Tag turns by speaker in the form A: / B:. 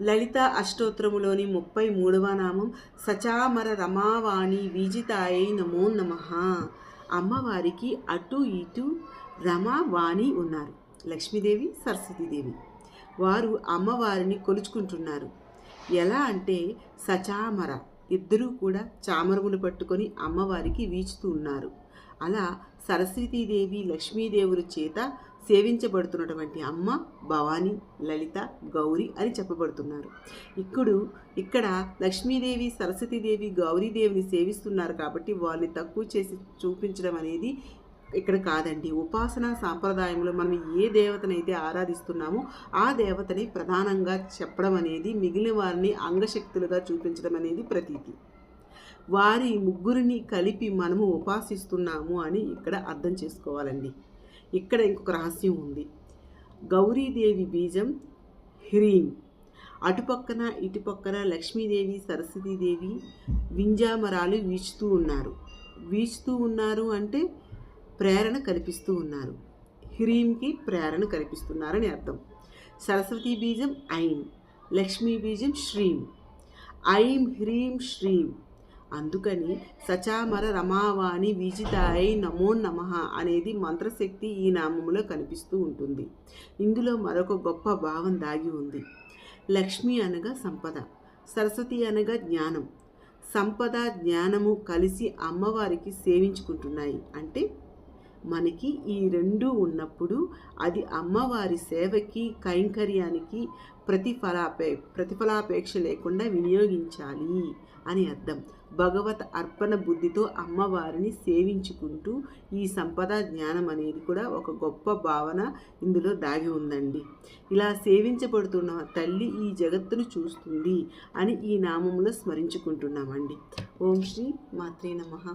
A: లలిత అష్టోత్తరములోని 33వ నామం సచామర రమావాణి విజితాయై నమో నమః. అమ్మవారికి అటు ఇటు రమావాణి ఉన్నారు. లక్ష్మీదేవి, సరస్వతీదేవి వారు అమ్మవారిని కొలుచుకుంటున్నారు. ఎలా అంటే సచామర ఇద్దరూ కూడా చామరములు పట్టుకొని అమ్మవారికి వీచుతూ ఉన్నారు. అలా సరస్వతీదేవి లక్ష్మీదేవుల చేత సేవించబడుతున్నటువంటి అమ్మ భవానీ, లలిత, గౌరీ అని చెప్పబడుతున్నారు. ఇక్కడ లక్ష్మీదేవి, సరస్వతీదేవి, గౌరీదేవిని సేవిస్తున్నారు కాబట్టి వాళ్ళని తక్కువ చేసి చూపించడం అనేది ఇక్కడ కాదండి. ఉపాసనా సాంప్రదాయంలో మనం ఏ దేవతనైతే ఆరాధిస్తున్నామో ఆ దేవతని ప్రధానంగా చెప్పడం అనేది, మిగిలిన వారిని అంగశక్తులుగా చూపించడం అనేది ప్రతీతి. వారి ముగ్గురిని కలిపి మనము ఉపాసిస్తున్నాము అని ఇక్కడ అర్థం చేసుకోవాలండి. ఇక్కడ ఇంకొక రహస్యం ఉంది. గౌరీదేవి బీజం హ్రీం. అటుపక్కన ఇటుపక్కన లక్ష్మీదేవి, సరస్వతీదేవి వింజామరాలు వీచుతూ ఉన్నారు అంటే ప్రేరణ కల్పిస్తూ ఉన్నారు. హ్రీంకి ప్రేరణ కల్పిస్తున్నారని అర్థం. సరస్వతీ బీజం ఐం, లక్ష్మీ బీజం శ్రీం. ఐం హ్రీం శ్రీం. అందుకని సచామర రమావాణి విజితాయై నమో నమః అనేది మంత్రశక్తి ఈ నామములో కనిపిస్తూ ఉంటుంది. ఇందులో మరొక గొప్ప భావం దాగి ఉంది. లక్ష్మి అనగా సంపద, సరస్వతి అనగా జ్ఞానం. సంపద, జ్ఞానము కలిసి అమ్మవారికి సేవించుకుంటున్నాయి. అంటే మనకి ఈ రెండూ ఉన్నప్పుడు అది అమ్మవారి సేవకి, కైంకర్యానికి ప్రతిఫలాపేక్ష లేకుండా వినియోగించాలి అని అర్థం. భగవత్ అర్పణ బుద్ధితో అమ్మవారిని సేవించుకుంటూ ఈ సంపద, జ్ఞానం అనేది కూడా ఒక గొప్ప భావన ఇందులో దాగి ఉందండి. ఇలా సేవించబడుతున్న తల్లి ఈ జగత్తును చూస్తుంది అని ఈ నామములో స్మరించుకుంటున్నామండి. ఓం శ్రీ మాత్రే నమః.